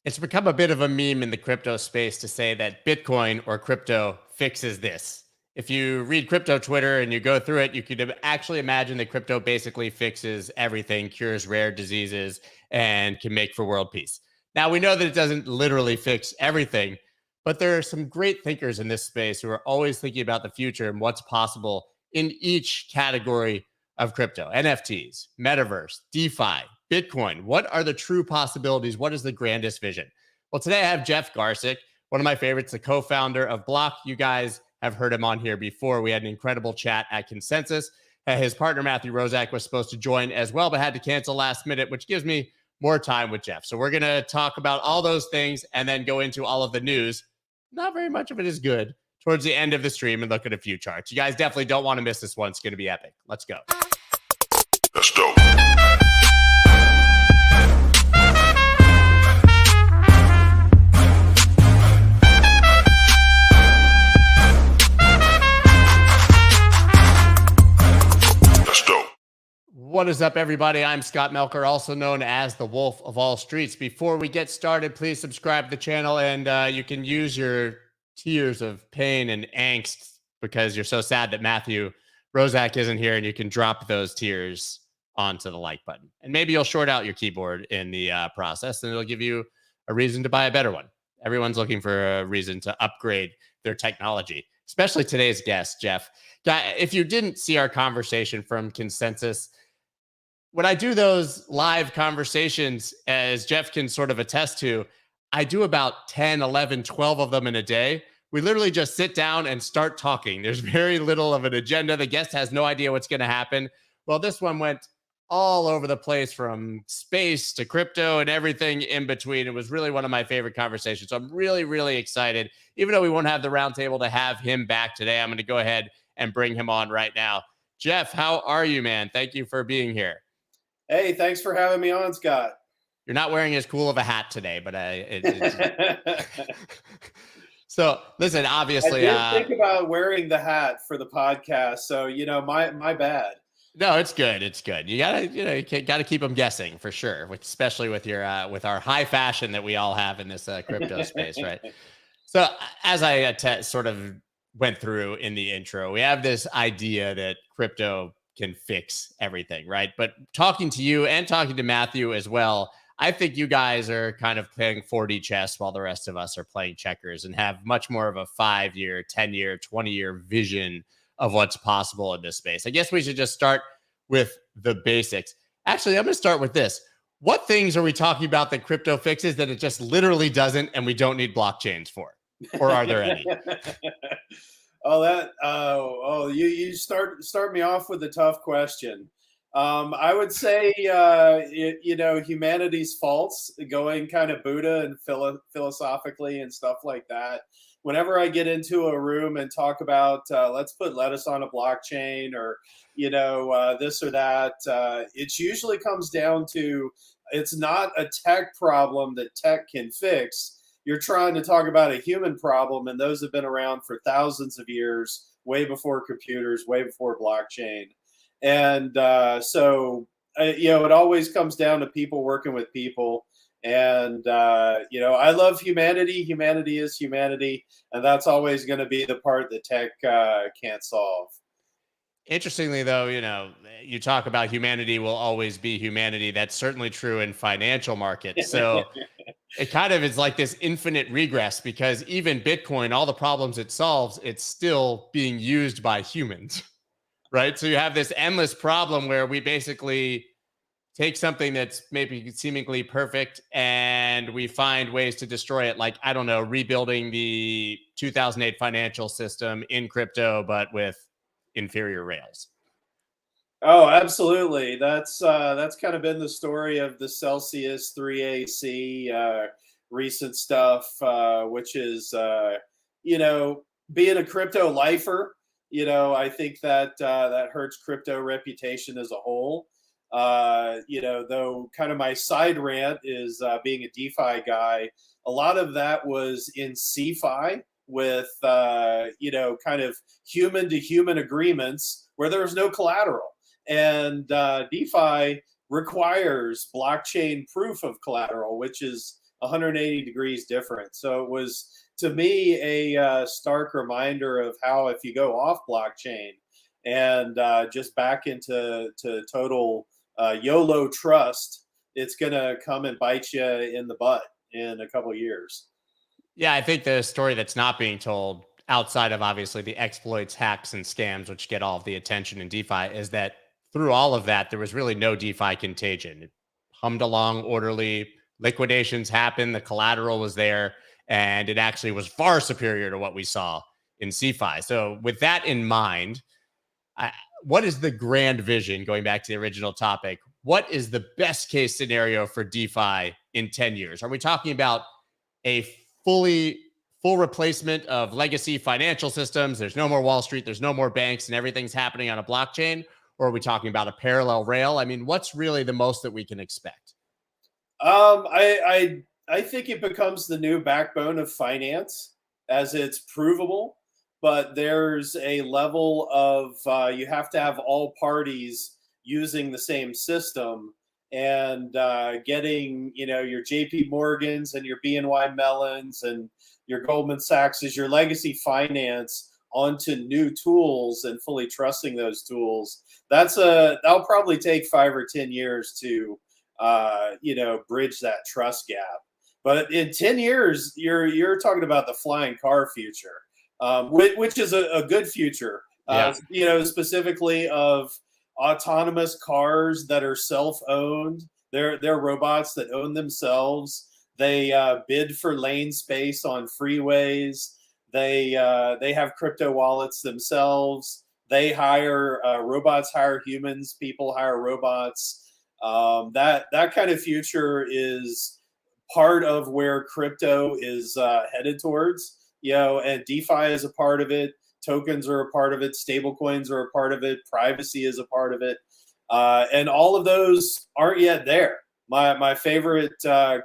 It's become a bit of a meme in the crypto space to say that Bitcoin or crypto fixes this. If you read crypto Twitter and you go through it, you could actually imagine that crypto basically fixes everything, cures rare diseases, and can make for world peace. Now, we know that it doesn't literally fix everything, but there are some great thinkers in this space who are always thinking about the future and what's possible in each category of crypto: NFTs, Metaverse, DeFi, Bitcoin. What are the true possibilities? What is the grandest vision? Well, today I have Jeff Garzik, one of my favorites, the co-founder of Block. You guys have heard him on here before. We had an incredible chat at Consensus. His partner, Matthew Rozak, was supposed to join as well, but had to cancel last minute, which gives me more time with Jeff. So we're going to talk about all those things and then go into all of the news. Not very much of it is good towards the end of the stream and look at a few charts. You guys definitely don't want to miss this one. It's going to be epic. Let's go. Let's go. What is up, everybody? I'm Scott Melker, also known as the Wolf of All Streets. Before we get started, please subscribe to the channel, and you can use your tears of pain and angst because you're so sad that Matthew Rozak isn't here, and you can drop those tears onto the like button. And maybe you'll short out your keyboard in the process, and it'll give you a reason to buy a better one. Everyone's looking for a reason to upgrade their technology, especially today's guest, Jeff. If you didn't see our conversation from Consensus, when I do those live conversations, as Jeff can sort of attest to, I do about 10, 11, 12 of them in a day. We literally just sit down and start talking. There's very little of an agenda. The guest has no idea what's going to happen. Well, this one went all over the place, from space to crypto and everything in between. It was really one of my favorite conversations. So I'm really, really excited. Even though we won't have the roundtable to have him back today, I'm going to go ahead and bring him on right now. Jeff, how are you, man? Thank you for being here. Hey, thanks for having me on, Scott. You're not wearing as cool of a hat today, but so listen, obviously, I did think about wearing the hat for the podcast. So, my bad. No, it's good. It's good. You gotta keep them guessing for sure, especially with your with our high fashion that we all have in this crypto space, right? So as I sort of went through in the intro, we have this idea that crypto can fix everything, right? But talking to you and talking to Matthew as well, I think you guys are kind of playing 4D chess while the rest of us are playing checkers, and have much more of a 5-year, 10-year, 20-year vision of what's possible in this space. I guess we should just start with the basics. Actually, I'm going to start with this. What things are we talking about that crypto fixes that it just literally doesn't, and we don't need blockchains for? Or are there any? You start me off with a tough question. I would say, humanity's faults, going kind of Buddha and philosophically and stuff like that. Whenever I get into a room and talk about, let's put lettuce on a blockchain, or, this or that, it usually comes down to, it's not a tech problem that tech can fix. You're trying to talk about a human problem, and those have been around for thousands of years, way before computers, way before blockchain. And it always comes down to people working with people. And, I love humanity. Humanity is humanity. And that's always going to be the part that tech can't solve. Interestingly, though, you talk about humanity will always be humanity. That's certainly true in financial markets. So it kind of is like this infinite regress, because even Bitcoin, all the problems it solves, it's still being used by humans, right? So you have this endless problem where we basically take something that's maybe seemingly perfect and we find ways to destroy it. Like, I don't know, rebuilding the 2008 financial system in crypto, but with inferior rails. Oh, absolutely. That's kind of been the story of the Celsius 3AC recent stuff, which is, being a crypto lifer. I think that that hurts crypto reputation as a whole. Though kind of my side rant is being a DeFi guy. A lot of that was in CeFi with, kind of human to human agreements where there was no collateral. And DeFi requires blockchain proof of collateral, which is 180 degrees different. So it was, to me, a stark reminder of how if you go off blockchain and just back into total YOLO trust, it's going to come and bite you in the butt in a couple of years. Yeah, I think the story that's not being told outside of obviously the exploits, hacks, and scams, which get all of the attention in DeFi, is that through all of that, there was really no DeFi contagion. It hummed along orderly, liquidations happened, the collateral was there, and it actually was far superior to what we saw in CeFi. So, with that in mind, what is the grand vision, going back to the original topic? What is the best case scenario for DeFi in 10 years? Are we talking about a full replacement of legacy financial systems? There's no more Wall Street, there's no more banks, and everything's happening on a blockchain? Or are we talking about a parallel rail? I mean, what's really the most that we can expect? I think it becomes the new backbone of finance as it's provable, but there's a level of you have to have all parties using the same system, and getting, your JP Morgans and your BNY Mellons and your Goldman Sachs's, your legacy finance onto new tools and fully trusting those tools. That'll probably take 5 or 10 years to bridge that trust gap. But in 10 years, you're talking about the flying car future, which is a good future. Specifically of autonomous cars that are self-owned. They're robots that own themselves. They bid for lane space on freeways. They have crypto wallets themselves. They hire robots, hire humans. People hire robots. That kind of future is part of where crypto is headed towards. And DeFi is a part of it. Tokens are a part of it. Stable coins are a part of it. Privacy is a part of it. And all of those aren't yet there. My favorite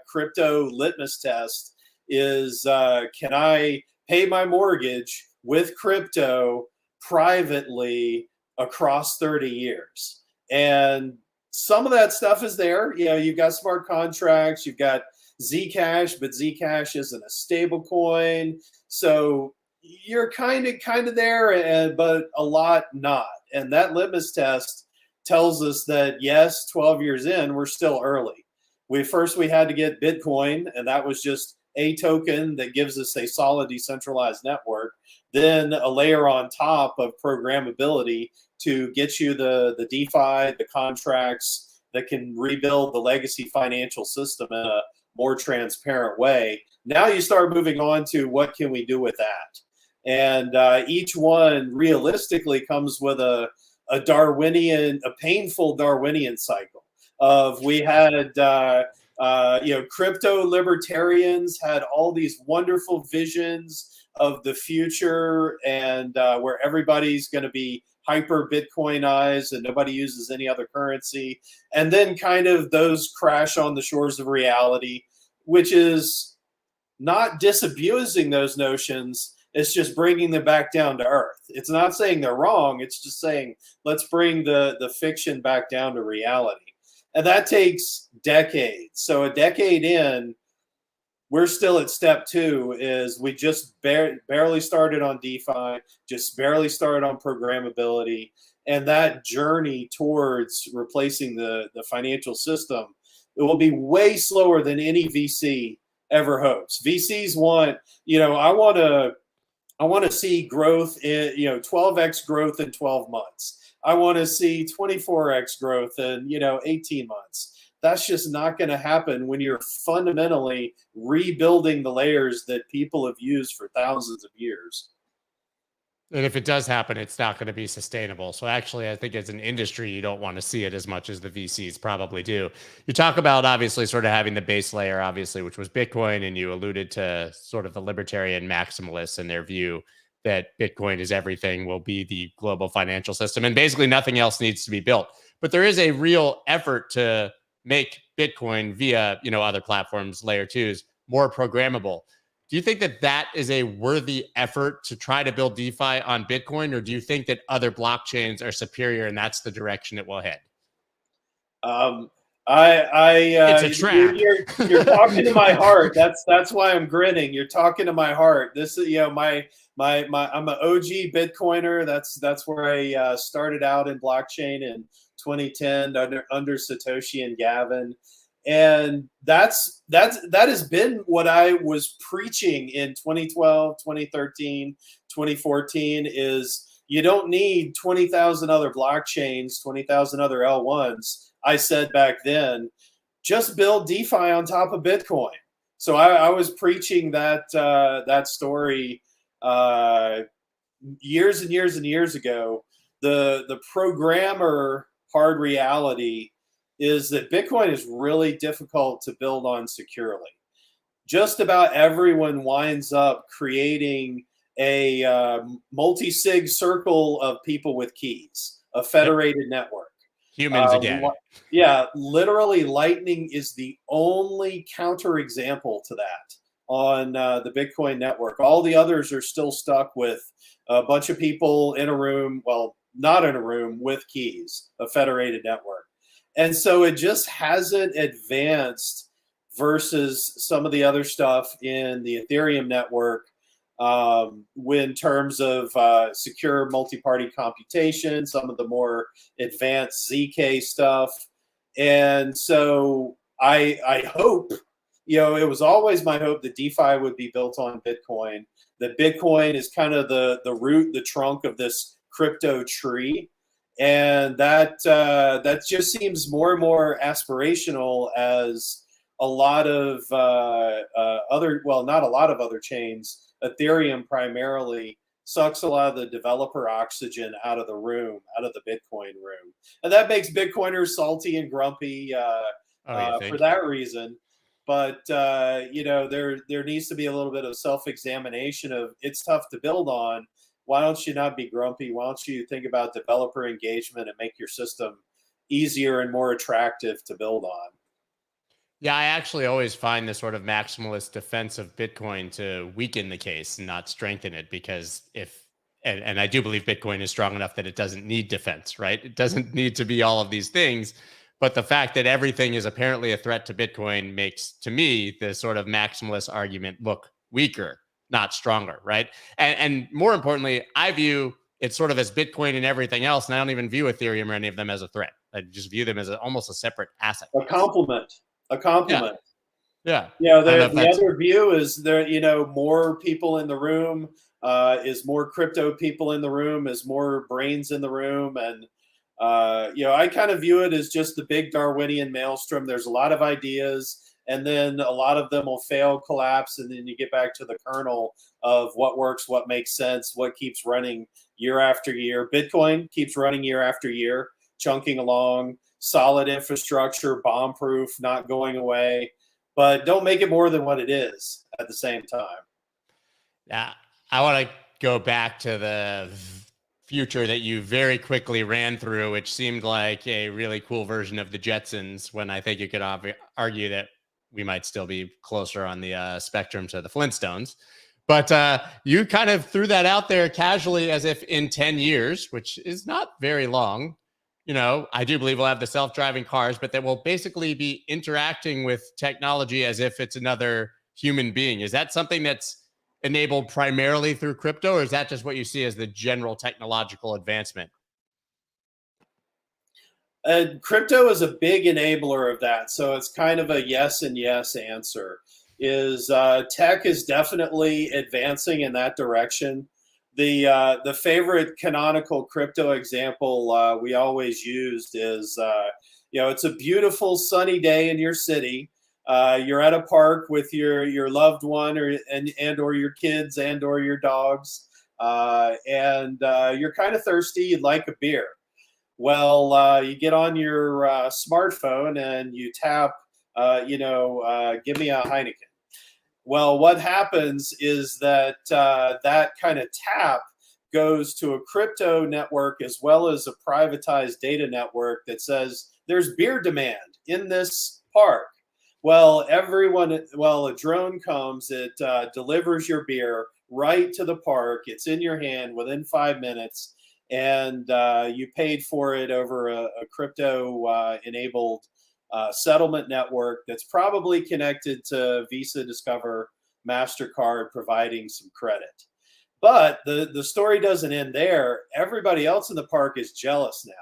crypto litmus test is, can I pay my mortgage with crypto privately across 30 years? And some of that stuff is there. You've got smart contracts, you've got Zcash, but Zcash isn't a stable coin. So you're kind of there, but a lot not. And that litmus test tells us that, yes, 12 years in, we're still early. We had to get Bitcoin, and that was just a token that gives us a solid decentralized network. Then a layer on top of programmability to get you the DeFi, the contracts that can rebuild the legacy financial system in a more transparent way. Now you start moving on to what can we do with that? And each one realistically comes with a painful Darwinian cycle of, we had, crypto libertarians had all these wonderful visions of the future, and where everybody's going to be hyper Bitcoinized and nobody uses any other currency. And then kind of those crash on the shores of reality, which is not disabusing those notions. It's just bringing them back down to earth. It's not saying they're wrong. It's just saying, let's bring the fiction back down to reality. And that takes decades. So a decade in, we're still at step 2, is we just barely started on DeFi, just barely started on programmability. And that journey towards replacing the financial system, it will be way slower than any VC ever hopes. VCs want, I want to see growth in, 12x growth in 12 months. I want to see 24x growth in, 18 months. That's just not going to happen when you're fundamentally rebuilding the layers that people have used for thousands of years. And if it does happen, it's not going to be sustainable. So actually, I think as an industry, you don't want to see it as much as the VCs probably do. You talk about obviously sort of having the base layer, obviously, which was Bitcoin, and you alluded to sort of the libertarian maximalists and their view that Bitcoin is everything, will be the global financial system, and basically nothing else needs to be built. But there is a real effort to make Bitcoin via, other platforms, layer 2s, more programmable. Do you think that that is a worthy effort to try to build DeFi on Bitcoin, or do you think that other blockchains are superior and that's the direction it will head? It's a trap. You're talking to my heart. That's why I'm grinning. You're talking to my heart. This is, my I'm an OG Bitcoiner. That's where I started out in blockchain in 2010 under Satoshi and Gavin. And that has been what I was preaching in 2012, 2013, 2014 is you don't need 20,000 other blockchains, 20,000 other L1s. I said back then, just build DeFi on top of Bitcoin. So I was preaching that story years and years and years ago. The programmer hard reality is that Bitcoin is really difficult to build on securely. Just about everyone winds up creating a multi-sig circle of people with keys, a federated network. Humans again. Yeah, literally Lightning is the only counterexample to that on the Bitcoin network. All the others are still stuck with a bunch of people in a room, well, not in a room, with keys, a federated network. And so it just hasn't advanced versus some of the other stuff in the Ethereum network in terms of secure multi-party computation, some of the more advanced ZK stuff. And so I hope, it was always my hope that DeFi would be built on Bitcoin, that Bitcoin is kind of the root, the trunk of this crypto tree. And that just seems more and more aspirational as a lot of not a lot of other chains, Ethereum primarily, sucks a lot of the developer oxygen out of the room, out of the Bitcoin room. And that makes Bitcoiners salty and grumpy for that reason. But, there needs to be a little bit of self-examination of it's tough to build on. Why don't you not be grumpy? Why don't you think about developer engagement and make your system easier and more attractive to build on? Yeah, I actually always find the sort of maximalist defense of Bitcoin to weaken the case and not strengthen it, because and I do believe Bitcoin is strong enough that it doesn't need defense, right? It doesn't need to be all of these things. But the fact that everything is apparently a threat to Bitcoin makes, to me, the sort of maximalist argument look weaker, not stronger, right? And more importantly, I view it sort of as Bitcoin and everything else, and I don't even view Ethereum or any of them as a threat. I just view them as almost a separate asset. A complement. Yeah. The other view is there, more people in the room, is more crypto people in the room, is more brains in the room. And, I kind of view it as just the big Darwinian maelstrom. There's a lot of ideas, and then a lot of them will fail, collapse, and then you get back to the kernel of what works, what makes sense, what keeps running year after year. Bitcoin keeps running year after year, chunking along, solid infrastructure, bomb-proof, not going away. But don't make it more than what it is at the same time. Yeah, I want to go back to the future that you very quickly ran through, which seemed like a really cool version of the Jetsons, when I think you could argue that we might still be closer on the spectrum to the Flintstones. But you kind of threw that out there casually as if in 10 years, which is not very long, I do believe we'll have the self-driving cars, but that will basically be interacting with technology as if it's another human being. Is that something that's enabled primarily through crypto, or is that just what you see as the general technological advancement? Crypto is a big enabler of that. So it's kind of a yes and yes answer. Tech is definitely advancing in that direction. The favorite canonical crypto example we always used is, it's a beautiful sunny day in your city. You're at a park with your loved one or your kids or your dogs, and you're kind of thirsty. You'd like a beer. Well, you get on your smartphone and you tap, give me a Heineken. Well, what happens is that that kind of tap goes to a crypto network as well as a privatized data network that says there's beer demand in this park. Well, a drone comes, it delivers your beer right to the park. It's in your hand within 5 minutes, and you paid for it over a crypto enabled settlement network that's probably connected to Visa, Discover, MasterCard, providing some credit. But the story doesn't end there. Everybody else in the park is jealous now.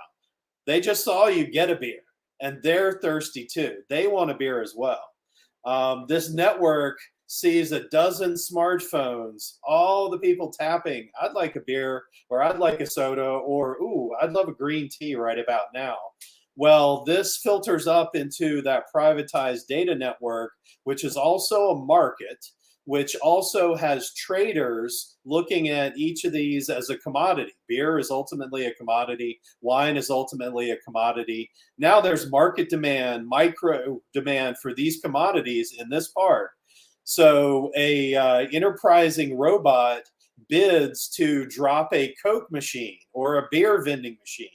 They just saw you get a beer, and they're thirsty too. They want a beer as well. This network sees a dozen smartphones, all the people tapping, I'd like a beer, or I'd like a soda, or, ooh, I'd love a green tea right about now. Well, this filters up into that privatized data network, which is also a market, which also has traders looking at each of these as a commodity. Beer is ultimately a commodity. Wine is ultimately a commodity. Now there's market demand, micro demand for these commodities in this part. So a enterprising robot bids to drop a Coke machine or a beer vending machine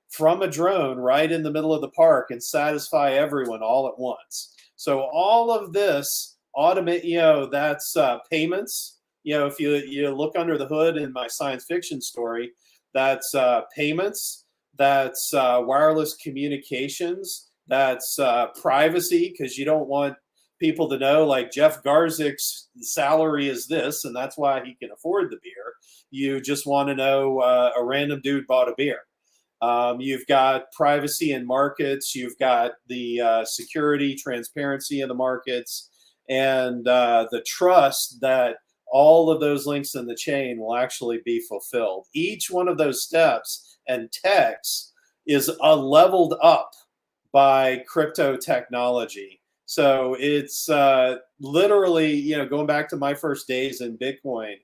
from a drone right in the middle of the park and satisfy everyone all at once. So all of this automate, that's payments. If you look under the hood in my science fiction story, that's payments, that's wireless communications, that's privacy, because you don't want people to know, like, Jeff Garzik's salary is this, and that's why he can afford the beer. You just want to know a random dude bought a beer. You've got privacy in markets. You've got the security, transparency in the markets, and the trust that all of those links in the chain will actually be fulfilled. Each one of those steps and techs is leveled up by crypto technology. So it's literally, going back to my first days in Bitcoin,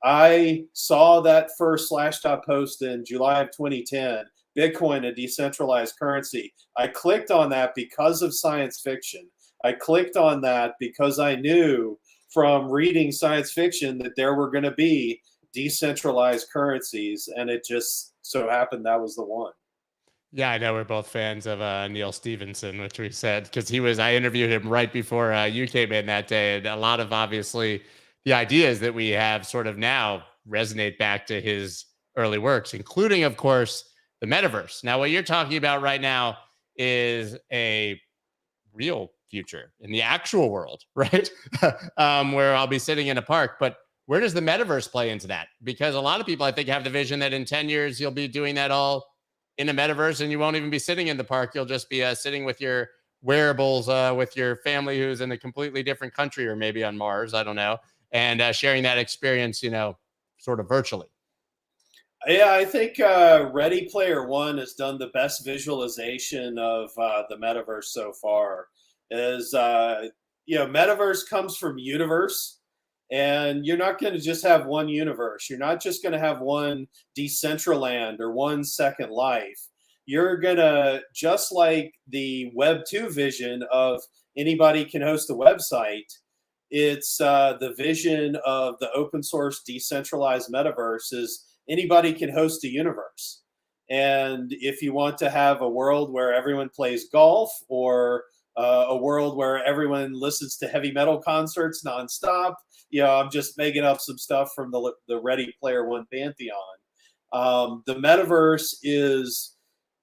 I saw that first Slashdot post in July of 2010, Bitcoin, a decentralized currency. I clicked on that because of science fiction. I clicked on that because I knew from reading science fiction that there were going to be decentralized currencies, and it just so happened that was the one. Yeah, I know we're both fans of Neil Stephenson, which we said, because I interviewed him right before you came in that day. And a lot of, obviously, the ideas that we have sort of now resonate back to his early works, including, of course, the metaverse. Now, what you're talking about right now is a real future in the actual world, right? Where I'll be sitting in a park. But where does the metaverse play into that? Because a lot of people, I think, have the vision that in 10 years, you'll be doing that all in a metaverse, and you won't even be sitting in the park. You'll just be sitting with your wearables, with your family who's in a completely different country, or maybe on Mars, I don't know, and sharing that experience, sort of virtually. Yeah, I think Ready Player One has done the best visualization of the metaverse so far. Metaverse comes from universe, and you're not going to just have one universe. You're not just going to have one Decentraland or one Second Life. You're going to, just like the Web 2 vision of anybody can host a website, it's the vision of the open source decentralized metaverse is anybody can host a universe. And if you want to have a world where everyone plays golf, or a world where everyone listens to heavy metal concerts nonstop, I'm just making up some stuff from the Ready Player One pantheon. The metaverse is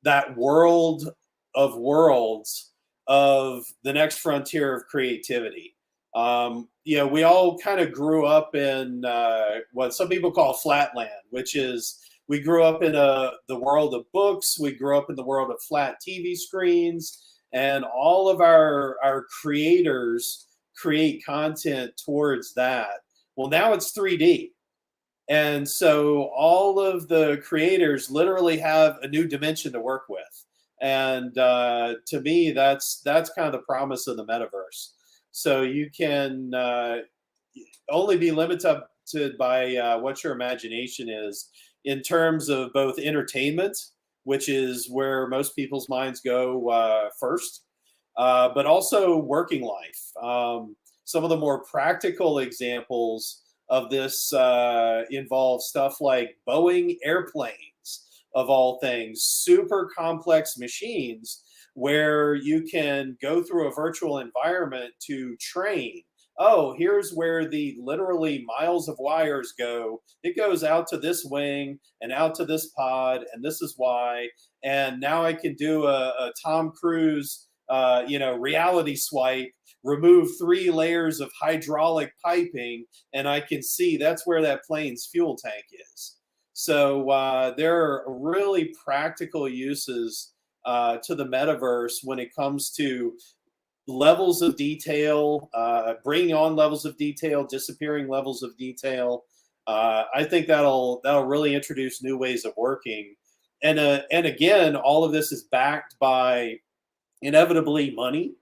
that world of worlds of the next frontier of creativity. We all kind of grew up in what some people call flatland, which is we grew up in the world of books. We grew up in the world of flat TV screens, and all of our creators create content towards that. Well, now it's 3D. And so all of the creators literally have a new dimension to work with. And to me, that's kind of the promise of the metaverse. So you can only be limited by what your imagination is in terms of both entertainment, which is where most people's minds go first, but also working life. Some of the more practical examples of this involve stuff like Boeing airplanes, of all things, super complex machines where you can go through a virtual environment to train. Oh, here's where the literally miles of wires go. It goes out to this wing and out to this pod, and this is why. And now I can do a Tom Cruise reality swipe, remove 3 layers of hydraulic piping, and I can see that's where that plane's fuel tank is. So there are really practical uses to the metaverse when it comes to levels of detail, bringing on levels of detail, disappearing levels of detail. I think that'll really introduce new ways of working. And again, all of this is backed by inevitably money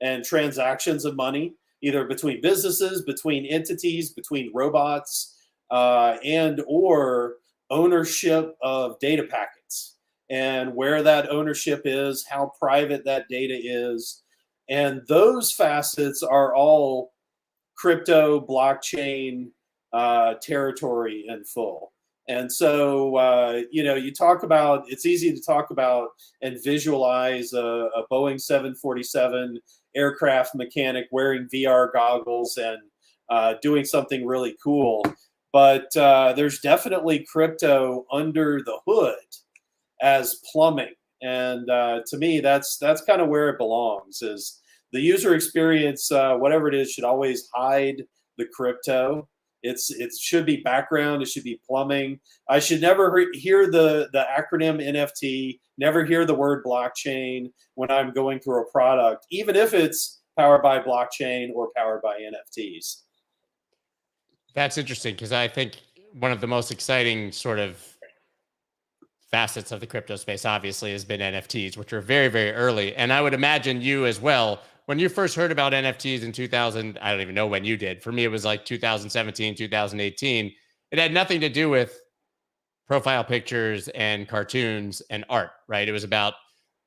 and transactions of money, either between businesses, between entities, between robots, and or ownership of data packets, and where that ownership is, how private that data is. And those facets are all crypto blockchain territory in full. And so, you talk about, it's easy to talk about and visualize a Boeing 747 aircraft mechanic wearing VR goggles and doing something really cool. But there's definitely crypto under the hood as plumbing. And to me, that's kind of where it belongs. Is the user experience, whatever it is, should always hide the crypto. It should be background. It should be plumbing. I should never hear the acronym NFT, never hear the word blockchain when I'm going through a product, even if it's powered by blockchain or powered by NFTs. That's interesting, because I think one of the most exciting sort of facets of the crypto space obviously has been NFTs, which are very, very early. And I would imagine you as well, when you first heard about NFTs in 2000, I don't even know when you did. For me, it was like 2017, 2018. It had nothing to do with profile pictures and cartoons and art, right? It was about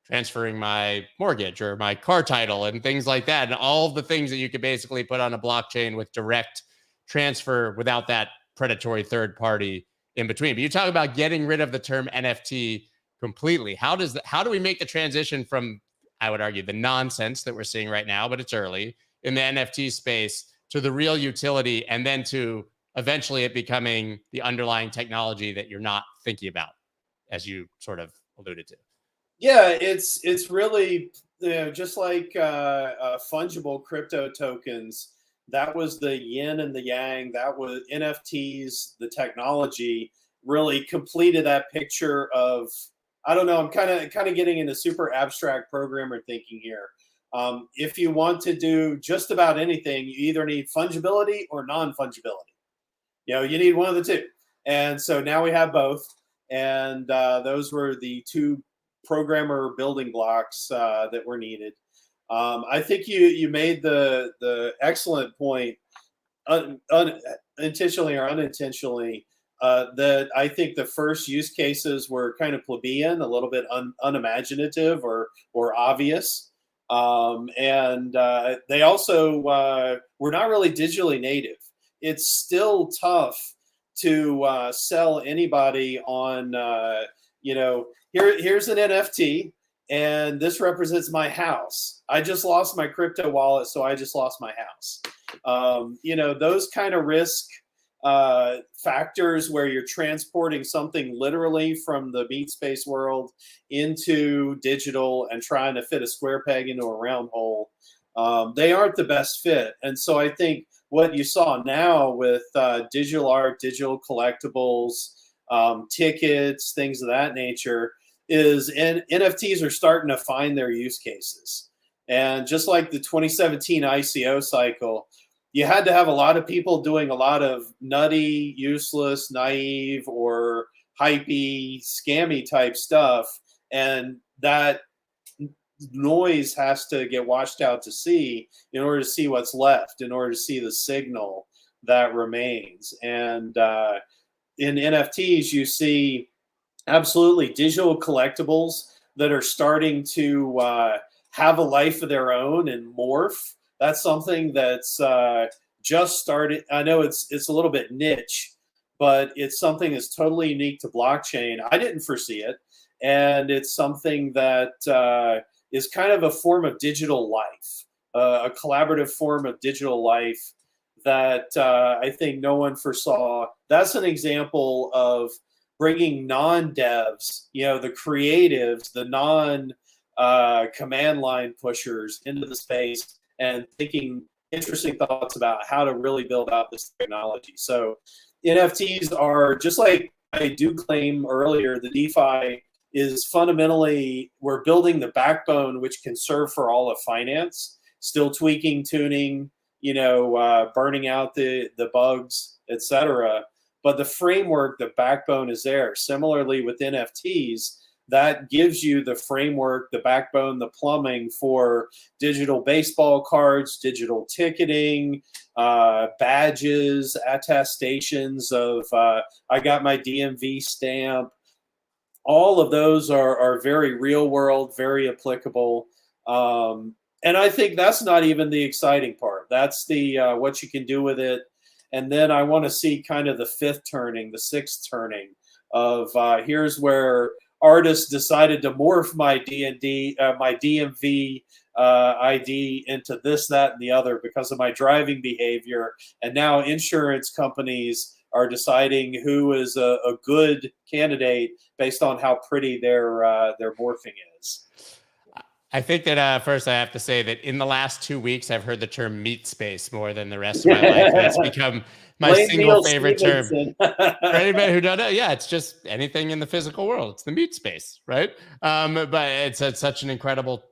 transferring my mortgage or my car title and things like that. And all the things that you could basically put on a blockchain with direct transfer without that predatory third party in between. But you talk about getting rid of the term NFT completely. How do we make the transition from, I would argue, the nonsense that we're seeing right now, but it's early in the NFT space, to the real utility, and then to eventually it becoming the underlying technology that you're not thinking about, as you sort of alluded to? Yeah, it's really, just like fungible crypto tokens. That was the yin and the yang. That was NFTs. The technology really completed that picture of, I don't know, I'm kind of getting into super abstract programmer thinking here. If you want to do just about anything, you either need fungibility or non-fungibility. You need one of the two. And so now we have both. And those were the two programmer building blocks that were needed. I think you made the excellent point, intentionally or unintentionally, that I think the first use cases were kind of plebeian, a little bit unimaginative or obvious, and they also were not really digitally native. It's still tough to sell anybody on, here's an NFT. And this represents my house. I just lost my crypto wallet, so I just lost my house. Those kind of risk factors where you're transporting something literally from the meat space world into digital and trying to fit a square peg into a round hole, they aren't the best fit. And so I think what you saw now with digital art, digital collectibles, tickets, things of that nature, is NFTs are starting to find their use cases. And just like the 2017 ICO cycle, you had to have a lot of people doing a lot of nutty, useless, naive, or hypey, scammy type stuff. And that noise has to get washed out to sea in order to see what's left, in order to see the signal that remains. And in NFTs, you see absolutely digital collectibles that are starting to have a life of their own and morph. That's something that's just started. I know it's a little bit niche, but it's something that's totally unique to blockchain. I didn't foresee it, and it's something that is kind of a form of digital life, a collaborative form of digital life that I think no one foresaw. That's an example of bringing non-devs, the creatives, the command line pushers into the space and thinking interesting thoughts about how to really build out this technology. So NFTs are, just like I do claim earlier, the DeFi is fundamentally, we're building the backbone which can serve for all of finance, still tweaking, tuning, burning out the bugs, etc. But the framework, the backbone is there. Similarly with NFTs, that gives you the framework, the backbone, the plumbing for digital baseball cards, digital ticketing, badges, attestations of I got my DMV stamp. All of those are very real world, very applicable. And I think that's not even the exciting part. That's the what you can do with it. And then I want to see kind of the fifth turning, the sixth turning of here's where artists decided to morph my my DMV ID into this, that, and the other because of my driving behavior. And now insurance companies are deciding who is a good candidate based on how pretty their morphing is. I think that first I have to say that in the last 2 weeks, I've heard the term meat space more than the rest of my life. It's become my single favorite term. For anybody who don't know, yeah, it's just anything in the physical world. It's the meat space, right? But it's such an incredible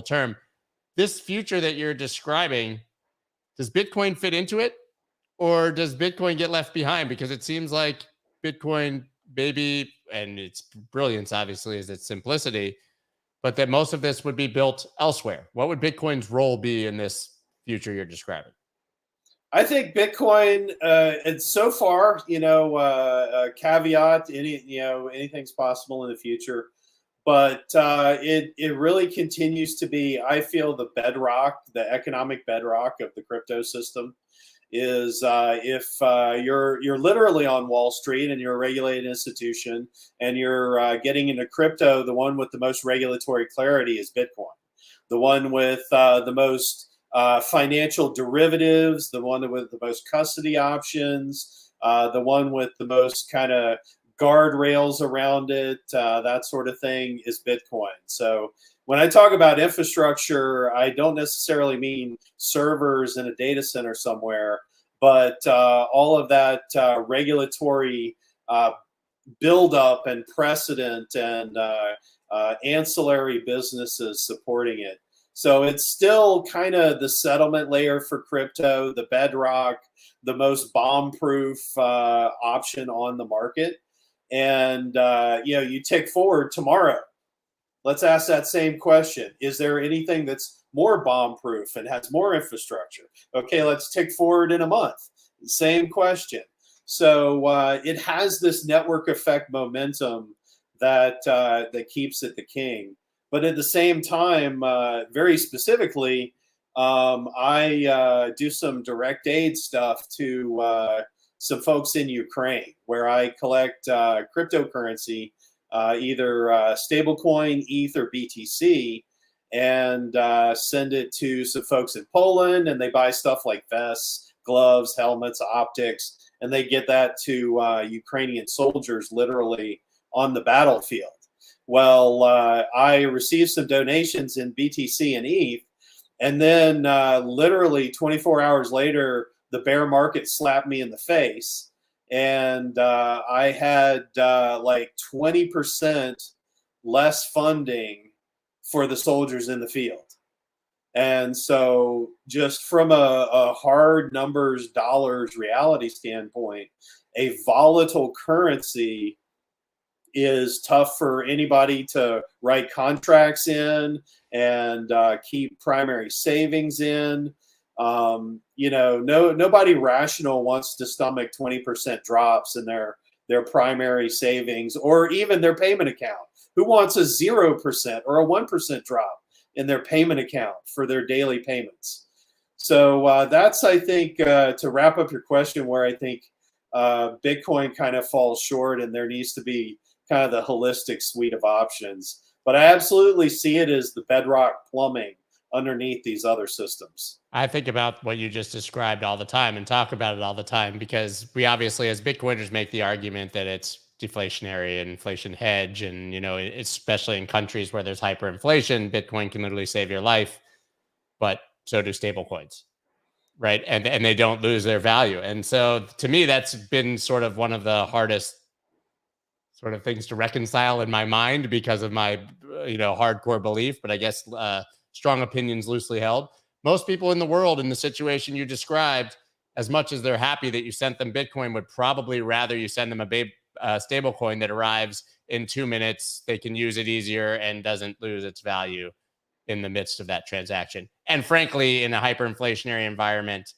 term. This future that you're describing, does Bitcoin fit into it? Or does Bitcoin get left behind? Because it seems like Bitcoin, maybe, and its brilliance obviously is its simplicity, but that most of this would be built elsewhere. What would Bitcoin's role be in this future you're describing? I think Bitcoin, and so far, caveat, anything's possible in the future, but it really continues to be, I feel, the bedrock, the economic bedrock of the crypto system. Is if you're literally on Wall Street and you're a regulated institution and you're getting into crypto, the one with the most regulatory clarity is Bitcoin. The one with the most financial derivatives, the one with the most custody options, the one with the most kind of guardrails around it, that sort of thing is Bitcoin. So when I talk about infrastructure, I don't necessarily mean servers in a data center somewhere, but all of that regulatory buildup and precedent and ancillary businesses supporting it. So it's still kind of the settlement layer for crypto, the bedrock, the most bomb-proof option on the market. And you tick forward tomorrow. Let's ask that same question. Is there anything that's more bomb-proof and has more infrastructure? Okay, let's tick forward in a month. Same question. So it has this network effect momentum that keeps it the king. But at the same time, very specifically, I do some direct aid stuff to some folks in Ukraine where I collect cryptocurrency, either stablecoin, ETH, or BTC, and send it to some folks in Poland, and they buy stuff like vests, gloves, helmets, optics, and they get that to Ukrainian soldiers literally on the battlefield. Well, I received some donations in BTC and ETH, and then literally 24 hours later, the bear market slapped me in the face. And I had like 20% less funding for the soldiers in the field. And so just from a hard numbers, dollars reality standpoint, a volatile currency is tough for anybody to write contracts in and keep primary savings in. Nobody rational wants to stomach 20% drops in their primary savings or even their payment account. Who wants a 0% or a 1% drop in their payment account for their daily payments? So that's, I think, to wrap up your question, where I think Bitcoin kind of falls short, and there needs to be kind of the holistic suite of options. But I absolutely see it as the bedrock plumbing underneath these other systems. I think about what you just described all the time and talk about it all the time, because we obviously as Bitcoiners make the argument that it's deflationary and inflation hedge. And, especially in countries where there's hyperinflation, Bitcoin can literally save your life, but so do stable coins. Right. And they don't lose their value. And so to me, that's been sort of one of the hardest sort of things to reconcile in my mind because of my, hardcore belief, but I guess strong opinions loosely held. Most people in the world in the situation you described, as much as they're happy that you sent them Bitcoin, would probably rather you send them a stable coin that arrives in 2 minutes. They can use it easier and doesn't lose its value in the midst of that transaction. And frankly, in a hyperinflationary environment,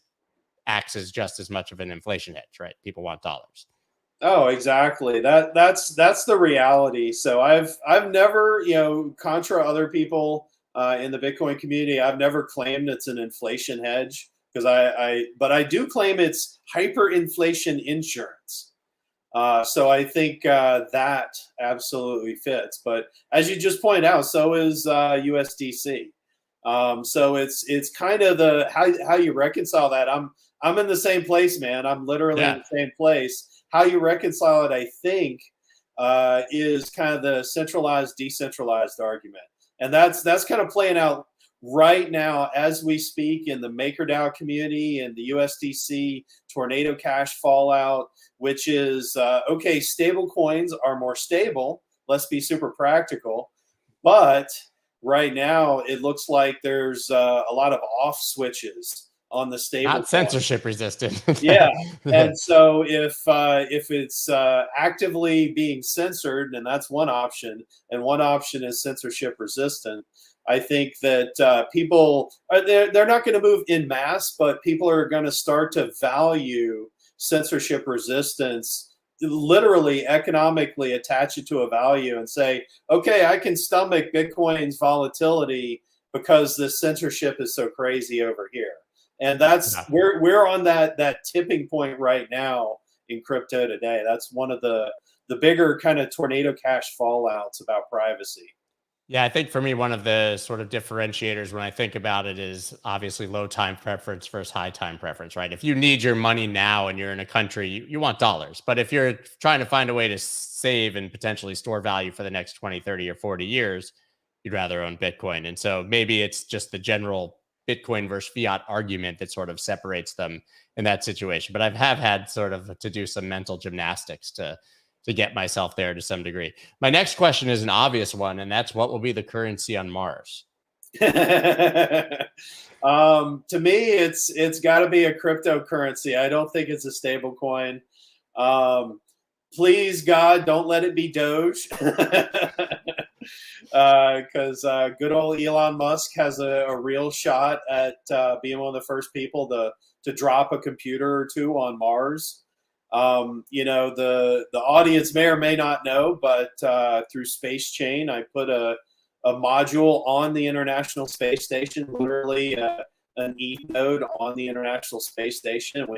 acts as just as much of an inflation hedge, right? People want dollars. Oh, exactly. That's the reality. So I've never, contra other people in the Bitcoin community, I've never claimed it's an inflation hedge because but I do claim it's hyperinflation insurance. So I think that absolutely fits. But as you just pointed out, so is USDC. So it's kind of how you reconcile that. I'm in the same place, man. I'm literally in the same place. How you reconcile it, I think, is kind of the centralized, decentralized argument. And that's kind of playing out right now as we speak in the MakerDAO community and the USDC tornado cash fallout, which is, okay, stable coins are more stable. Let's be super practical. But right now, it looks like there's a lot of off switches on the stable not censorship resistant. Yeah. And so if it's actively being censored, and that's one option, and one option is censorship resistant, I think that people they're not going to move in mass, but people are going to start to value censorship resistance, literally economically attach it to a value and say, okay, I can stomach Bitcoin's volatility because the censorship is so crazy over here. And that's we're on that tipping point right now in crypto today. That's one of the bigger kind of tornado cash fallouts about privacy. Yeah, I think for me, one of the sort of differentiators when I think about it is obviously low time preference versus high time preference, right? If you need your money now and you're in a country, you want dollars. But if you're trying to find a way to save and potentially store value for the next 20, 30, or 40 years, you'd rather own Bitcoin. And so maybe it's just the general Bitcoin versus fiat argument that sort of separates them in that situation. But I have had sort of to do some mental gymnastics to get myself there to some degree. My next question is an obvious one, and that's what will be the currency on Mars? To me, it's got to be a cryptocurrency. I don't think it's a stable coin. Please, God, don't let it be Doge. Because good old Elon Musk has a real shot at being one of the first people to drop a computer or two on Mars. The audience may or may not know, but through Space Chain, I put a module on the International Space Station, literally an ETH node on the International Space Station.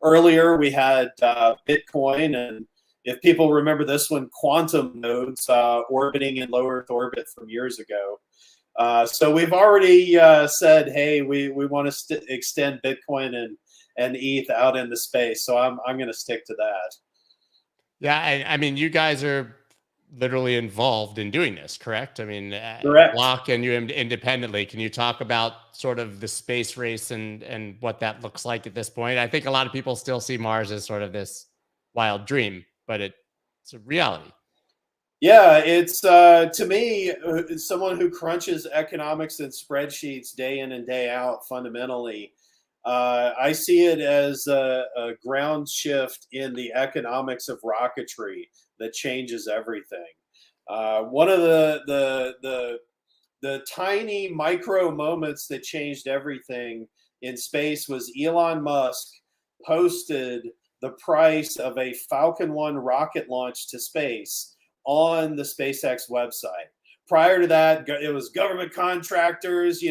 Earlier we had Bitcoin, and if people remember this one, quantum nodes orbiting in low Earth orbit from years ago. So we've already said, hey, we want to extend Bitcoin and ETH out into space. So I'm going to stick to that. Yeah, I mean, you guys are literally involved in doing this, correct? I mean, Correct. Block and you independently. Can you talk about sort of the space race and what that looks like at this point? I think a lot of people still see Mars as sort of this wild dream, but it's a reality. Yeah, it's to me, someone who crunches economics and spreadsheets day in and day out fundamentally. I see it as a ground shift in the economics of rocketry that changes everything. One of the tiny micro moments that changed everything in space was Elon Musk posted the price of a Falcon 1 rocket launch to space on the SpaceX website. Prior to that, it was government contractors,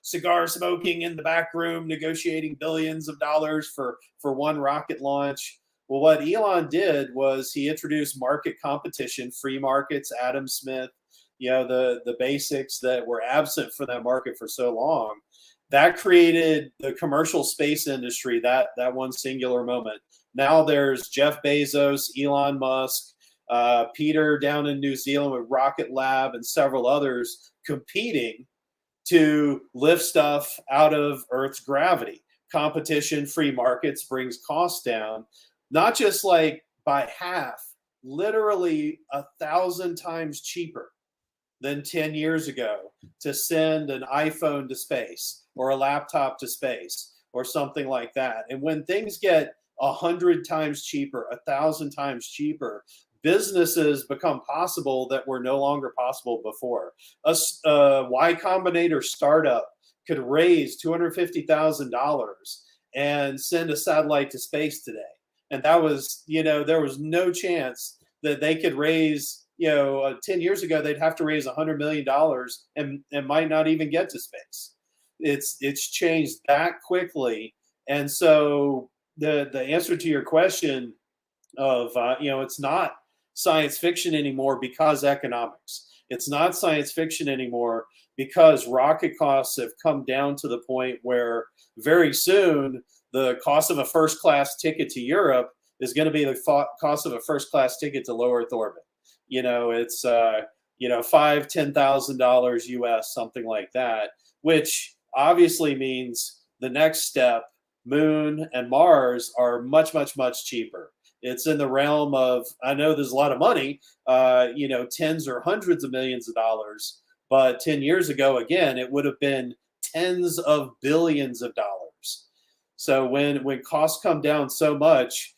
cigar smoking in the back room, negotiating billions of dollars for one rocket launch. Well, what Elon did was he introduced market competition, free markets, Adam Smith, the basics that were absent from that market for so long. That created the commercial space industry, that one singular moment. Now there's Jeff Bezos, Elon Musk, Peter down in New Zealand with Rocket Lab and several others competing to lift stuff out of Earth's gravity. Competition, free markets brings costs down, not just like by half, literally 1,000 times cheaper than 10 years ago to send an iPhone to space or a laptop to space or something like that. And when things get 100 times cheaper, 1,000 times cheaper, businesses become possible that were no longer possible before. A Y Combinator startup could raise $250,000 and send a satellite to space today. And that was, there was no chance that they could raise, 10 years ago, they'd have to raise $100 million and might not even get to space. It's changed that quickly. And so the answer to your question of, it's not science fiction anymore because economics. It's not science fiction anymore because rocket costs have come down to the point where very soon the cost of a first-class ticket to Europe is going to be the cost of a first-class ticket to low Earth orbit. It's $5,000-$10,000 US, something like that, which obviously means the next step, Moon and Mars, are much, much, much cheaper. It's in the realm of, I know there's a lot of money, tens or hundreds of millions of dollars, but 10 years ago, again, it would have been tens of billions of dollars. So when costs come down so much,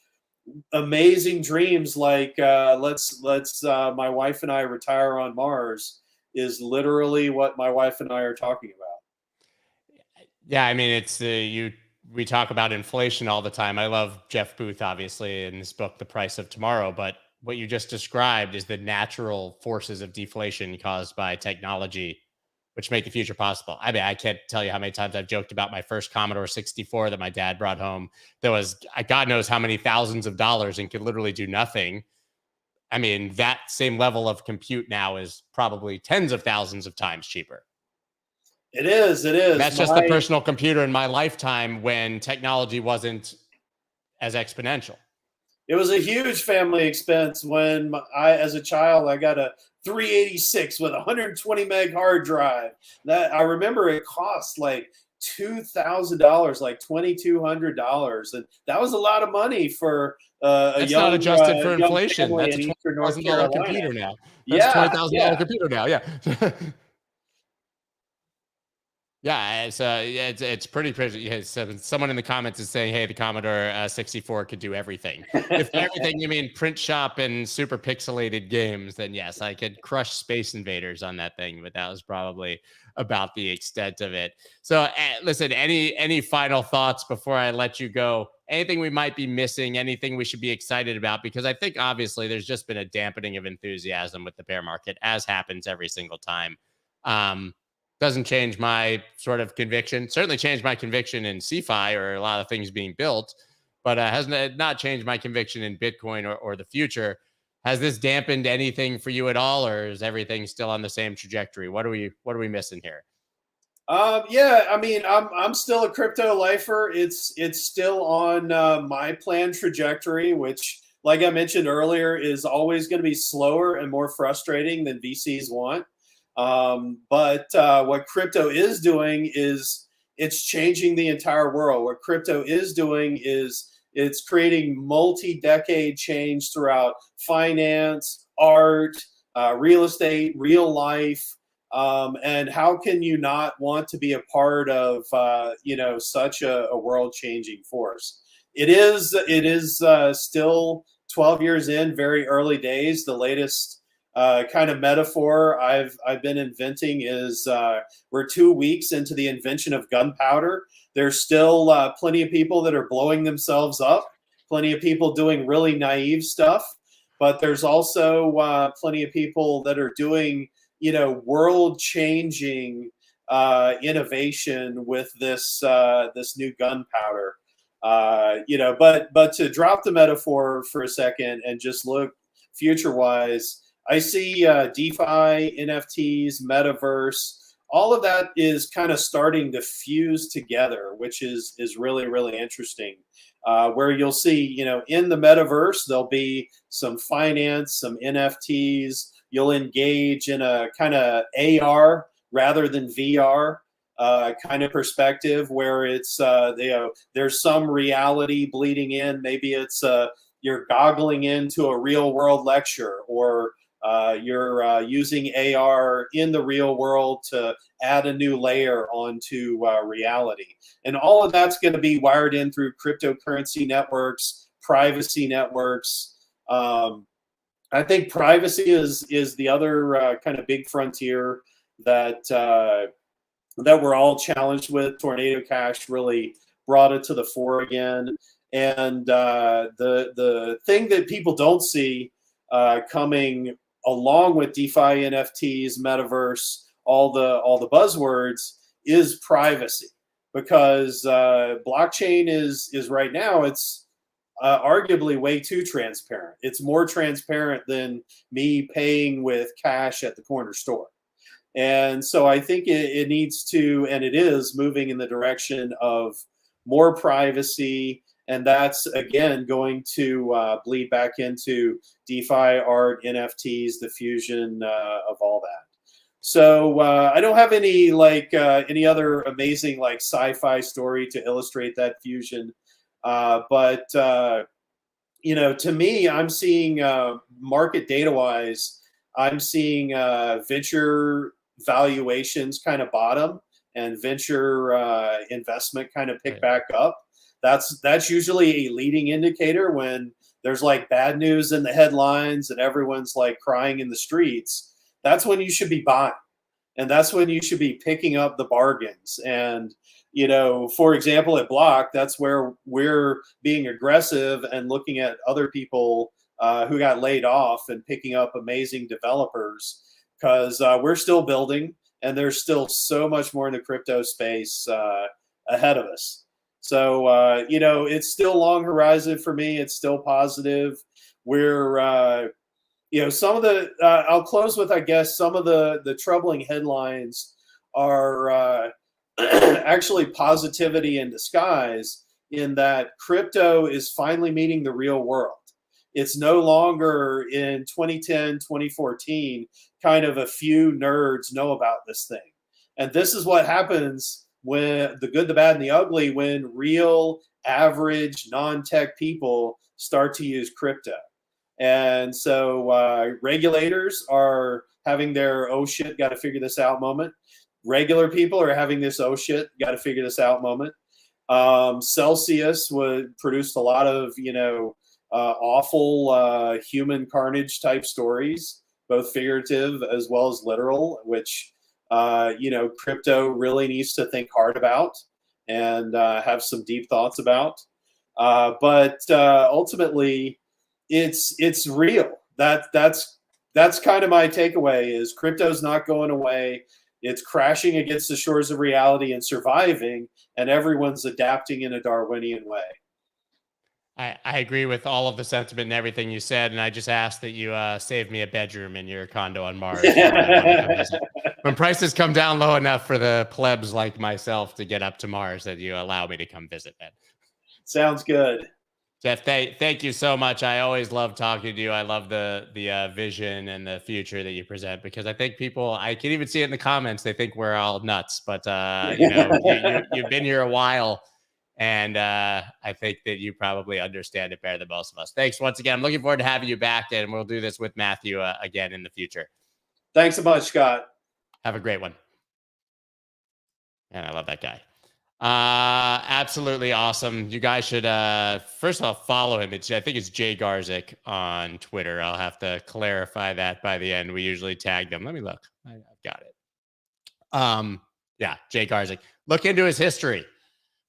amazing dreams like let's my wife and I retire on Mars is literally what my wife and I are talking about. Yeah, I mean, it's we talk about inflation all the time. I love Jeff Booth, obviously, in his book, The Price of Tomorrow. But what you just described is the natural forces of deflation caused by technology, which make the future possible. I mean, I can't tell you how many times I've joked about my first Commodore 64 that my dad brought home. That was, God knows how many thousands of dollars and could literally do nothing. I mean, that same level of compute now is probably tens of thousands of times cheaper. It is. That's just the personal computer in my lifetime when technology wasn't as exponential. It was a huge family expense when as a child, I got a 386 with 120 meg hard drive. That I remember it cost like $2,000, like $2,200, and that was a lot of money for a That's young. Not adjusted for inflation. That's a $20,000 computer now. That's $20,000 computer now. Yeah. Yeah, it's pretty. Yeah, someone in the comments is saying, "Hey, the Commodore 64 could do everything." If everything you mean print shop and super pixelated games, then yes, I could crush Space Invaders on that thing. But that was probably about the extent of it. So, listen, any final thoughts before I let you go? Anything we might be missing? Anything we should be excited about? Because I think obviously there's just been a dampening of enthusiasm with the bear market, as happens every single time. Doesn't change my sort of conviction. Certainly changed my conviction in CeFi or a lot of things being built, but has not changed my conviction in Bitcoin or the future. Has this dampened anything for you at all, or is everything still on the same trajectory? What are we missing here? Yeah, I mean, I'm still a crypto lifer. It's still on my planned trajectory, which, like I mentioned earlier, is always going to be slower and more frustrating than VCs want. But what crypto is doing is it's changing the entire world. What crypto is doing is it's creating multi-decade change throughout finance, art, real estate, real life. And how can you not want to be a part of, such a world-changing force? It is still 12 years in, very early days. The latest kind of metaphor I've been inventing is we're 2 weeks into the invention of gunpowder. There's still plenty of people that are blowing themselves up, plenty of people doing really naive stuff, but there's also plenty of people that are doing, world-changing innovation with this new gunpowder. But to drop the metaphor for a second and just look future-wise, I see DeFi, NFTs, Metaverse, all of that is kind of starting to fuse together, which is really, really interesting. where you'll see, in the metaverse, there'll be some finance, some NFTs. You'll engage in a kind of AR rather than VR kind of perspective, where it's there's some reality bleeding in. Maybe it's you're goggling into a real world lecture, or you're using AR in the real world to add a new layer onto reality. And all of that's going to be wired in through cryptocurrency networks, privacy networks. I think privacy is the other kind of big frontier that that we're all challenged with. Tornado Cash really brought it to the fore again. And the thing that people don't see coming along with DeFi, NFTs, Metaverse, all the buzzwords, is privacy, because blockchain is right now, it's arguably way too transparent. It's more transparent than me paying with cash at the corner store. And so I think it needs to, and it is moving in the direction of more privacy. And that's, again, going to bleed back into DeFi, art, NFTs, the fusion of all that. So I don't have any any other amazing sci-fi story to illustrate that fusion. But to me, I'm seeing market data-wise, I'm seeing venture valuations kind of bottom and venture investment kind of pick back up. That's usually a leading indicator when there's bad news in the headlines and everyone's crying in the streets. That's when you should be buying, and that's when you should be picking up the bargains. And for example, at Block, that's where we're being aggressive and looking at other people who got laid off and picking up amazing developers, because we're still building and there's still so much more in the crypto space ahead of us. So, it's still long horizon for me. It's still positive. We're, some of the, I'll close with, I guess, some of the troubling headlines are actually positivity in disguise, in that crypto is finally meeting the real world. It's no longer in 2010, 2014, kind of a few nerds know about this thing. And this is what happens when the good, the bad, and the ugly, when real, average, non-tech people start to use crypto. And so regulators are having their oh shit, got to figure this out moment. Regular people are having this oh shit, got to figure this out moment. Celsius produced a lot of awful human carnage type stories, both figurative as well as literal, which crypto really needs to think hard about and have some deep thoughts about. But ultimately, it's real. That's kind of my takeaway, is crypto's not going away. It's crashing against the shores of reality and surviving, and everyone's adapting in a Darwinian way. I agree with all of the sentiment and everything you said, and I just ask that you save me a bedroom in your condo on Mars. When prices come down low enough for the plebs like myself to get up to Mars, that you allow me to come visit, man. Sounds good. Jeff, thank you so much. I always love talking to you. I love the vision and the future that you present, because I think people, I can even see it in the comments, they think we're all nuts, but you've been here a while. And I think that you probably understand it better than most of us. Thanks once again. I'm looking forward to having you back, and we'll do this with Matthew again in the future. Thanks so much, Scott. Have a great one. And I love that guy. Absolutely awesome. You guys should, first of all, follow him. I think it's Jay Garzik on Twitter. I'll have to clarify that by the end. We usually tag them. Let me look. I've got it. Yeah, Jay Garzik. Look into his history.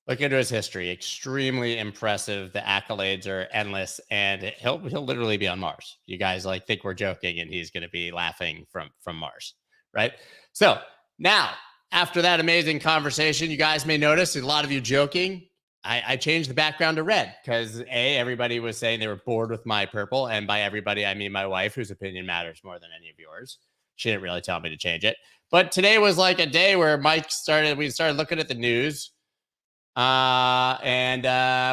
Extremely impressive. The accolades are endless, and he'll literally be on Mars. You guys think we're joking, and he's going to be laughing from Mars, right? So now, after that amazing conversation, you guys may notice a lot of you joking. I changed the background to red because everybody was saying they were bored with my purple, and by everybody I mean my wife, whose opinion matters more than any of yours. She didn't really tell me to change it, but today was like a day where we started looking at the news. And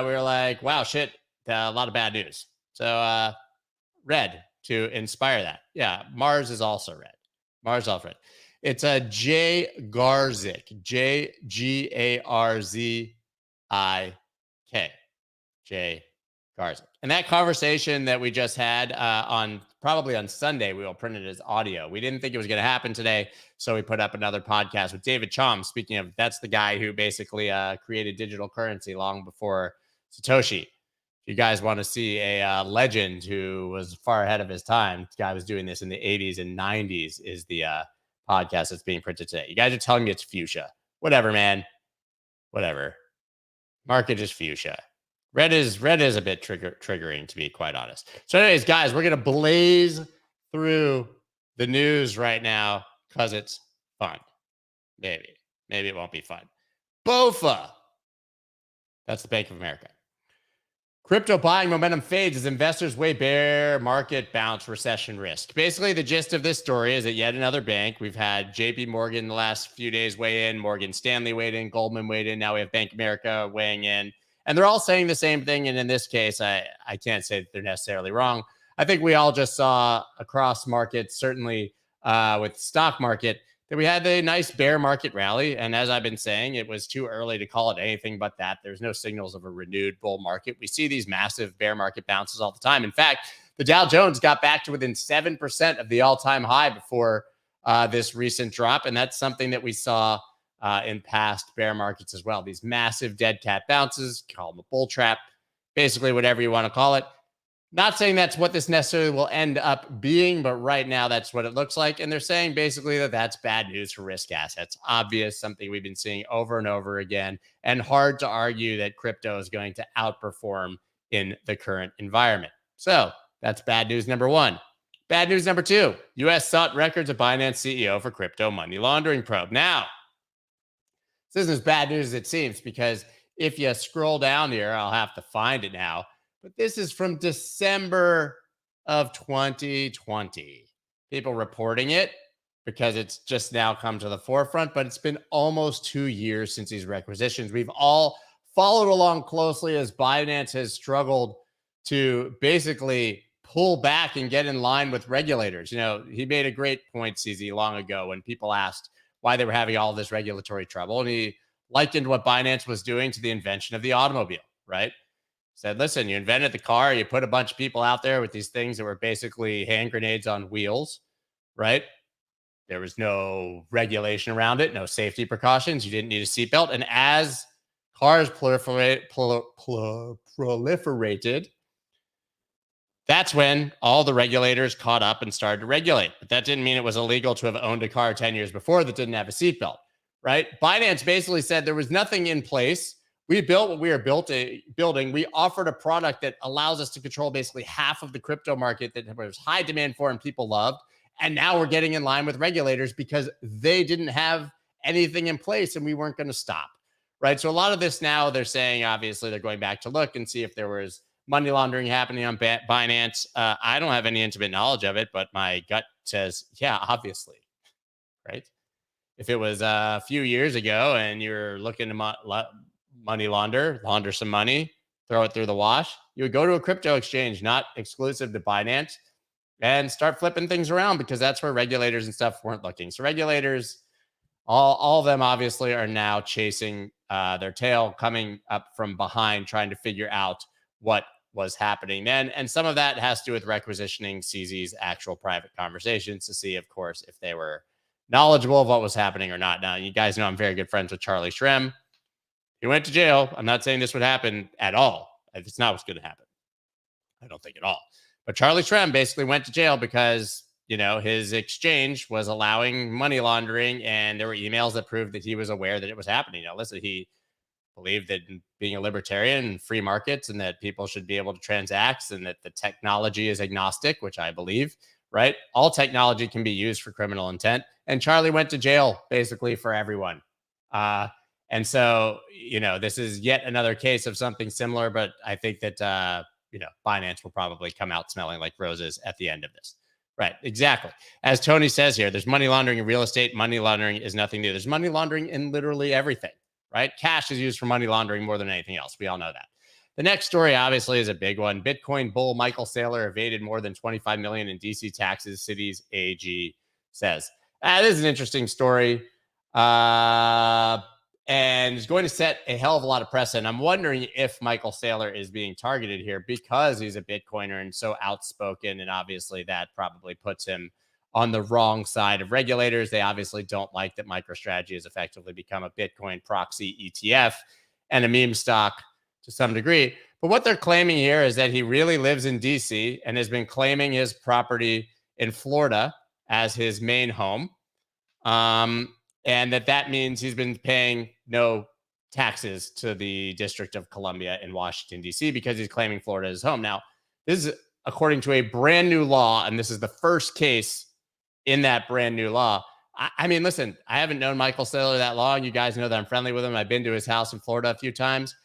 we were like, wow, shit, a lot of bad news. So red to inspire that. Yeah, Mars is also red. Mars is also red. It's a J Garzik, Jgarzik. J Garzik. And that conversation that we just had probably on Sunday, we will print it as audio. We didn't think it was going to happen today, so we put up another podcast with David Chom. Speaking of, that's the guy who basically created digital currency long before Satoshi. If you guys want to see a legend who was far ahead of his time, this guy was doing this in the 80s and 90s, is the podcast that's being printed today. You guys are telling me it's fuchsia. Whatever, man. Whatever. Market is fuchsia. Red is a bit triggering, to be quite honest. So anyways, guys, we're going to blaze through the news right now because it's fun. Maybe it won't be fun. BOFA. That's the Bank of America. Crypto buying momentum fades as investors weigh bear market bounce recession risk. Basically, the gist of this story is that yet another bank, we've had JP Morgan the last few days weigh in, Morgan Stanley weighed in, Goldman weighed in, now we have Bank of America weighing in. And they're all saying the same thing. And in this case, I can't say that they're necessarily wrong. I think we all just saw across markets, certainly with the stock market, that we had a nice bear market rally. And as I've been saying, it was too early to call it anything but that. There's no signals of a renewed bull market. We see these massive bear market bounces all the time. In fact, the Dow Jones got back to within 7% of the all-time high before this recent drop. And that's something that we saw in past bear markets as well. These massive dead cat bounces, call them a bull trap, basically whatever you want to call it. Not saying that's what this necessarily will end up being, but right now that's what it looks like. And they're saying basically that that's bad news for risk assets. Obvious, something we've been seeing over and over again, and hard to argue that crypto is going to outperform in the current environment. So that's bad news number one. Bad news number two, U.S. sought records of Binance CEO for crypto money laundering probe. Now, this isn't as bad news as it seems, because if you scroll down here, I'll have to find it now, but this is from December of 2020. People reporting it because it's just now come to the forefront, but it's been almost 2 years since these requisitions. We've all followed along closely as Binance has struggled to basically pull back and get in line with regulators. You know, he made a great point, CZ, long ago when people asked why they were having all this regulatory trouble. And he likened what Binance was doing to the invention of the automobile, right? Said, listen, you invented the car, you put a bunch of people out there with these things that were basically hand grenades on wheels, right? There was no regulation around it, no safety precautions. You didn't need a seatbelt. And as cars proliferated, that's when all the regulators caught up and started to regulate. But that didn't mean it was illegal to have owned a car 10 years before that didn't have a seatbelt, right? Binance basically said there was nothing in place. We built what we were building. We offered a product that allows us to control basically half of the crypto market that there was high demand for and people loved. And now we're getting in line with regulators because they didn't have anything in place and we weren't going to stop, right? So a lot of this now, they're saying, obviously, they're going back to look and see if there was money laundering happening on Binance. I don't have any intimate knowledge of it, but my gut says, yeah, obviously, right? If it was a few years ago and you're looking to money launder some money, throw it through the wash, you would go to a crypto exchange, not exclusive to Binance, and start flipping things around because that's where regulators and stuff weren't looking. So regulators, all of them obviously are now chasing their tail, coming up from behind, trying to figure out what was happening then. And some of that has to do with requisitioning CZ's actual private conversations to see, of course, if they were knowledgeable of what was happening or not. Now, you guys know I'm very good friends with Charlie Shrem. He went to jail. I'm not saying this would happen at all. It's not what's going to happen. I don't think at all. But Charlie Shrem basically went to jail because, you know, his exchange was allowing money laundering, and there were emails that proved that he was aware that it was happening. Now, listen, he believed that being a libertarian and free markets and that people should be able to transact and that the technology is agnostic, which I believe, right? All technology can be used for criminal intent. And Charlie went to jail basically for everyone. And so, you know, this is yet another case of something similar, but I think that, you know, Binance will probably come out smelling like roses at the end of this. Right. Exactly. As Tony says here, there's money laundering in real estate. Money laundering is nothing new. There's money laundering in literally everything. right? Cash is used for money laundering more than anything else. We all know that. The next story obviously is a big one. Bitcoin bull Michael Saylor evaded more than 25 million in DC taxes, city's AG says. This is an interesting story. And is going to set a hell of a lot of precedent. I'm wondering if Michael Saylor is being targeted here because he's a Bitcoiner and so outspoken. And obviously that probably puts him on the wrong side of regulators. They obviously don't like that MicroStrategy has effectively become a Bitcoin proxy ETF and a meme stock to some degree. But what they're claiming here is that he really lives in DC and has been claiming his property in Florida as his main home. And that means he's been paying no taxes to the District of Columbia in Washington, D.C., because he's claiming Florida as home. Now, this is according to a brand new law, and this is the first case in that brand new law. I mean, listen, I haven't known Michael Saylor that long. You guys know that I'm friendly with him. I've been to his house in Florida a few times.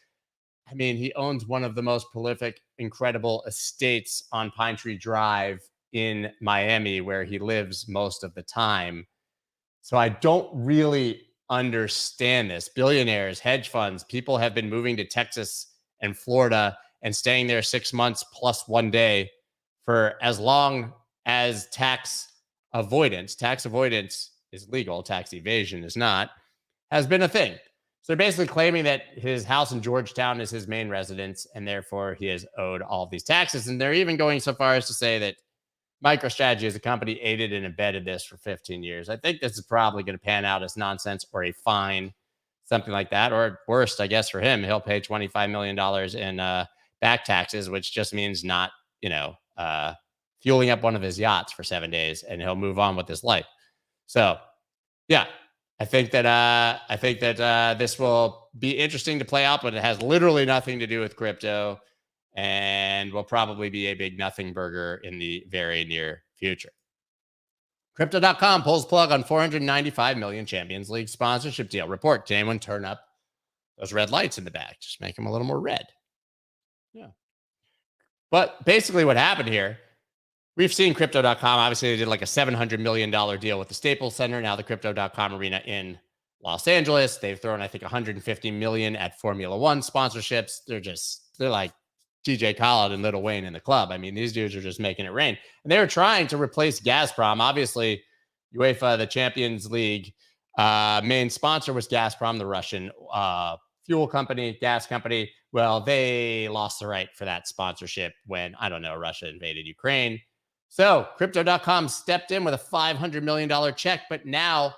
I mean, he owns one of the most prolific, incredible estates on Pine Tree Drive in Miami, where he lives most of the time. So I don't really understand this. Billionaires, hedge funds, people have been moving to Texas and Florida and staying there 6 months plus 1 day for as long as tax avoidance is legal, tax evasion is not, has been a thing. So they're basically claiming that his house in Georgetown is his main residence, and therefore he has owed all of these taxes. And they're even going so far as to say that MicroStrategy as a company aided and abetted this for 15 years. I think this is probably going to pan out as nonsense or a fine, something like that. Or worst, I guess, for him, he'll pay $25 million in back taxes, which just means not, fueling up one of his yachts for 7 days, and he'll move on with his life. So, yeah, I think that this will be interesting to play out, but it has literally nothing to do with crypto, and will probably be a big nothing burger in the very near future. Crypto.com pulls plug on 495 million Champions League sponsorship deal. Report, did anyone turn up those red lights in the back? Just make them a little more red. Yeah. But basically what happened here, we've seen Crypto.com. Obviously, they did like a $700 million deal with the Staples Center. Now the Crypto.com arena in Los Angeles. They've thrown, I think, $150 million at Formula One sponsorships. They're like DJ Khaled and Lil Wayne in the club. I mean, these dudes are just making it rain. And they were trying to replace Gazprom. Obviously, UEFA, the Champions League, main sponsor was Gazprom, the Russian fuel company, gas company. Well, they lost the right for that sponsorship when, I don't know, Russia invaded Ukraine. So Crypto.com stepped in with a $500 million check, but now,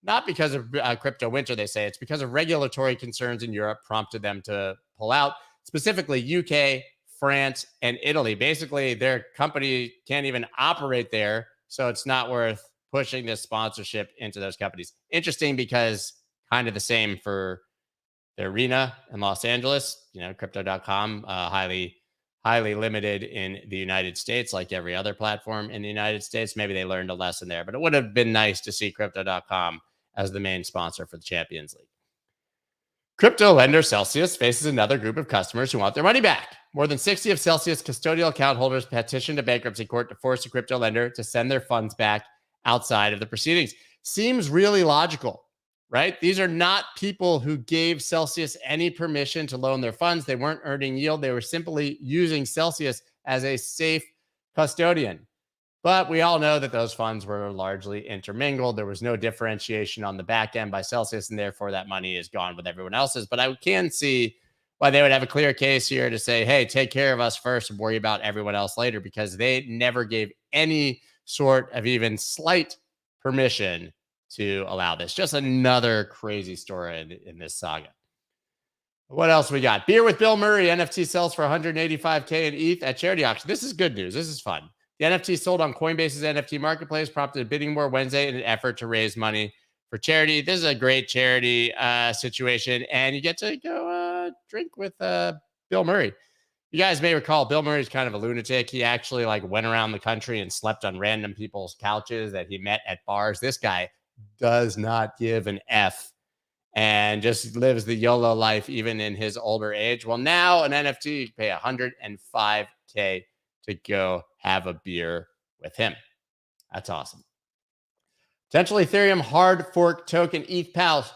not because of crypto winter, they say, it's because of regulatory concerns in Europe prompted them to pull out. Specifically, UK, France, and Italy. Basically, their company can't even operate there, so it's not worth pushing this sponsorship into those companies. Interesting, because kind of the same for the arena in Los Angeles. Crypto.com, highly limited in the United States, like every other platform in the United States. Maybe they learned a lesson there, but it would have been nice to see Crypto.com as the main sponsor for the Champions League. Crypto lender Celsius faces another group of customers who want their money back. More than 60 of Celsius custodial account holders petitioned a bankruptcy court to force a crypto lender to send their funds back outside of the proceedings. Seems really logical, right? These are not people who gave Celsius any permission to loan their funds. They weren't earning yield. They were simply using Celsius as a safe custodian. But we all know that those funds were largely intermingled. There was no differentiation on the back end by Celsius, and therefore that money is gone with everyone else's. But I can see why they would have a clear case here to say, hey, take care of us first and worry about everyone else later, because they never gave any sort of even slight permission to allow this. Just another crazy story in this saga. What else we got? Beer with Bill Murray. NFT sells for $185K in ETH at charity auction. This is good news. This is fun. The NFT sold on Coinbase's NFT marketplace prompted a bidding war Wednesday in an effort to raise money for charity. This is a great charity situation, and you get to go drink with Bill Murray. You guys may recall Bill Murray's kind of a lunatic. He actually went around the country and slept on random people's couches that he met at bars. This guy does not give an F and just lives the YOLO life even in his older age. Well, now an NFT, you can pay $105K to go have a beer with him. That's awesome. Potential Ethereum hard fork token ETHPOW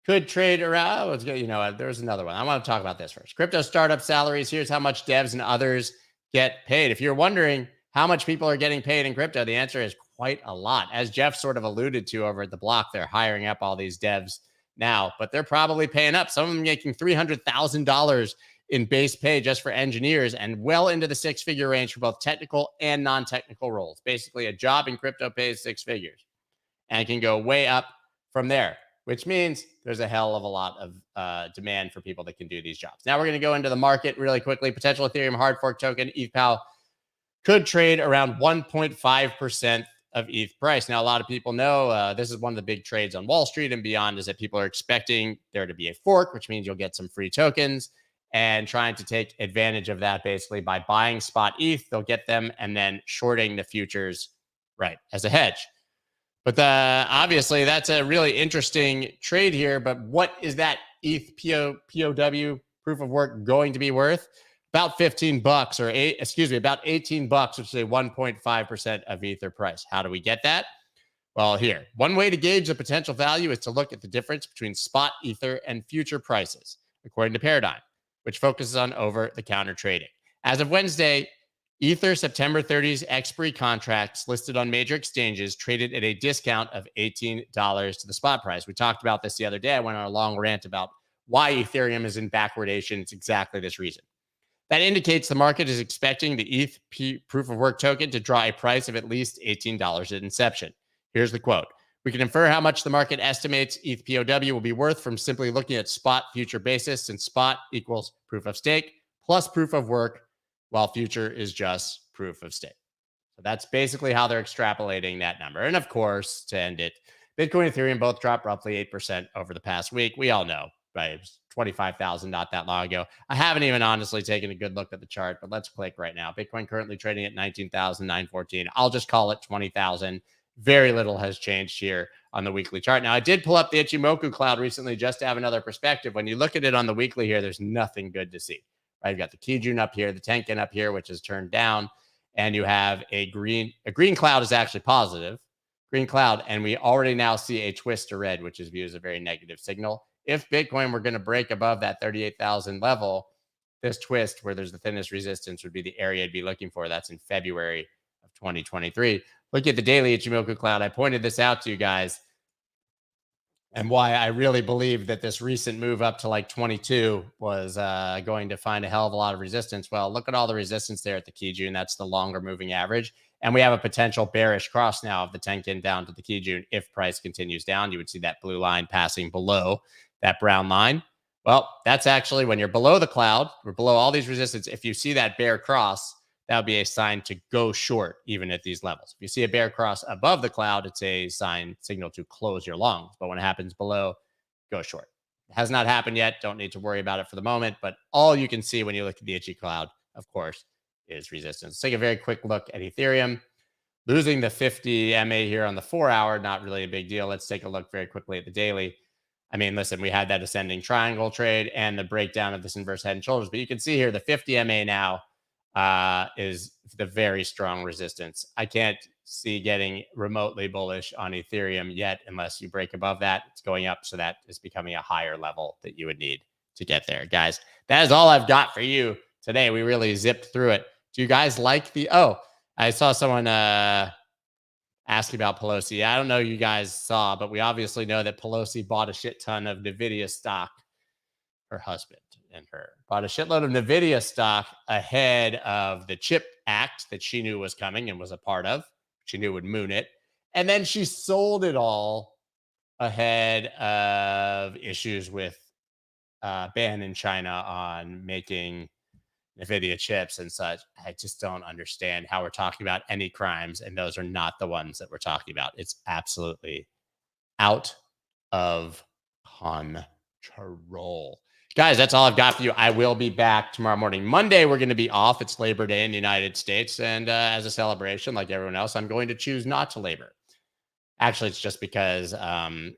could trade around. You know, there's another one. I want to talk about this first. Crypto startup salaries. Here's how much devs and others get paid. If you're wondering how much people are getting paid in crypto, the answer is quite a lot. As Jeff sort of alluded to over at the block, they're hiring up all these devs now, but they're probably paying up. Some of them making $300,000 in base pay just for engineers, and well into the six-figure range for both technical and non-technical roles. Basically, a job in crypto pays six figures and can go way up from there, which means there's a hell of a lot of demand for people that can do these jobs. Now we're going to go into the market really quickly. Potential Ethereum hard fork token, ETHPOW, could trade around 1.5% of ETH price. Now, a lot of people know this is one of the big trades on Wall Street and beyond, is that people are expecting there to be a fork, which means you'll get some free tokens, and trying to take advantage of that basically by buying spot ETH. They'll get them and then shorting the futures, right, as a hedge. But obviously, that's a really interesting trade here. But what is that ETHPOW proof of work going to be worth? About $15 or about $18, which is a 1.5% of Ether price. How do we get that? Well, here, one way to gauge the potential value is to look at the difference between spot Ether and future prices, according to Paradigm, which focuses on over-the-counter trading. As of Wednesday, Ether September 30's expiry contracts listed on major exchanges traded at a discount of $18 to the spot price. We talked about this the other day. I went on a long rant about why Ethereum is in backwardation. It's exactly this reason. That indicates the market is expecting the ETH proof of work token to draw a price of at least $18 at inception. Here's the quote. We can infer how much the market estimates ETHPOW will be worth from simply looking at spot future basis, since spot equals proof of stake plus proof of work, while future is just proof of stake. So that's basically how they're extrapolating that number. And of course, to end it, Bitcoin and Ethereum both dropped roughly 8% over the past week. We all know, right? It was 25,000 not that long ago. I haven't even honestly taken a good look at the chart, but let's click right now. Bitcoin currently trading at 19,914. I'll just call it 20,000. Very little has changed here on the weekly chart. Now, I did pull up the Ichimoku cloud recently just to have another perspective. When you look at it on the weekly here, there's nothing good to see. Right? You've got the Kijun up here, the Tenkan up here, which is turned down, and you have a green cloud is actually positive, green cloud, and we already now see a twist to red, which is viewed as a very negative signal. If Bitcoin were going to break above that 38,000 level, this twist where there's the thinnest resistance would be the area I'd be looking for. That's in February of 2023. Look at the daily Ichimoku cloud. I pointed this out to you guys, and why I really believe that this recent move up to like 22 was going to find a hell of a lot of resistance. Well, look at all the resistance there at the Kijun. That's the longer moving average. And we have a potential bearish cross now of the Tenkan down to the Kijun. If price continues down, you would see that blue line passing below that brown line. Well, that's actually when you're below the cloud, we're below all these resistance. If you see that bear cross, that would be a sign to go short, even at these levels. If you see a bear cross above the cloud, it's a signal to close your longs. But when it happens below, go short. It has not happened yet. Don't need to worry about it for the moment. But all you can see when you look at the Ichi cloud, of course, is resistance. Let's take a very quick look at Ethereum. Losing the 50 MA here on the 4 hour, not really a big deal. Let's take a look very quickly at the daily. I mean, listen, we had that ascending triangle trade and the breakdown of this inverse head and shoulders. But you can see here the 50 MA now is the very strong resistance. I can't see getting remotely bullish on Ethereum yet unless you break above that. It's going up, so that is becoming a higher level that you would need to get there. Guys, that is all I've got for you today. We really zipped through it. Do you guys like the... Oh, I saw someone asking about Pelosi. I don't know you guys saw, but we obviously know that Pelosi bought a shit ton of NVIDIA stock. Her husband and her bought a shitload of NVIDIA stock ahead of the CHIP Act that she knew was coming and was a part of. She knew would moon it. And then she sold it all ahead of issues with ban in China on making NVIDIA chips and such. I just don't understand how we're talking about any crimes, and those are not the ones that we're talking about. It's absolutely out of control. Guys, that's all I've got for you. I will be back tomorrow morning. Monday, we're going to be off. It's Labor Day in the United States. And as a celebration, like everyone else, I'm going to choose not to labor. Actually, it's just because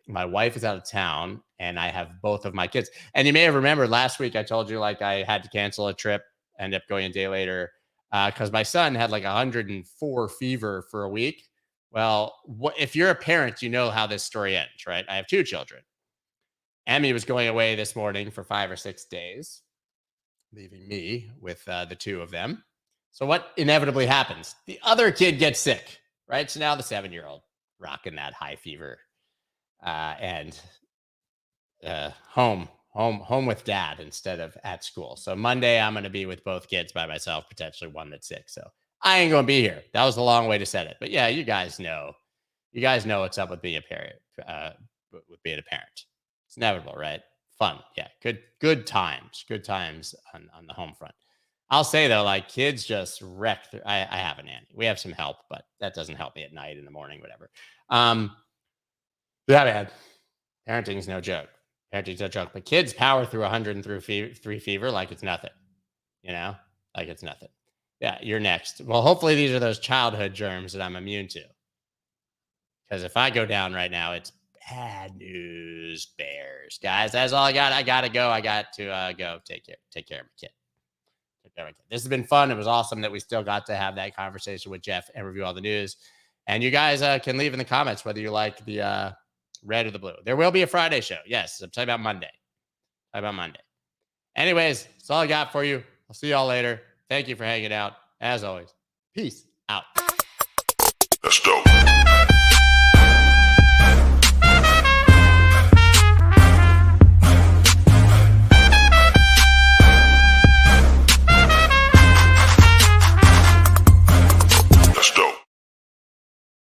my wife is out of town and I have both of my kids. And you may have remembered last week, I told you like I had to cancel a trip, end up going a day later because my son had like 104 fever for a week. Well, if you're a parent, you know how this story ends, right? I have two children. Emmy was going away this morning for 5 or 6 days, leaving me with the two of them. So what inevitably happens? The other kid gets sick, right? So now the 7-year-old rocking that high fever and home with dad instead of at school. So Monday, I'm going to be with both kids by myself, potentially one that's sick. So I ain't going to be here. That was a long way to set it. But yeah, you guys know what's up with being a parent, with being a parent. It's inevitable, right? Fun. Yeah. Good times on the home front. I'll say though, like kids just wreck. I have a nanny. We have some help, but that doesn't help me at night, in the morning, whatever. Yeah, man. Parenting is no joke. But kids power through 103 fever like it's nothing. Like it's nothing. Yeah, you're next. Well, hopefully these are those childhood germs that I'm immune to. Because if I go down right now, it's bad news, Bears. Guys, that's all I got. I got to go. I got to go take care of my kid. This has been fun. It was awesome that we still got to have that conversation with Jeff and review all the news. And you guys can leave in the comments whether you like the red or the blue. There will be a Friday show. Yes, I'm talking about Monday. Anyways, that's all I got for you. I'll see y'all later. Thank you for hanging out. As always, peace out. That's dope.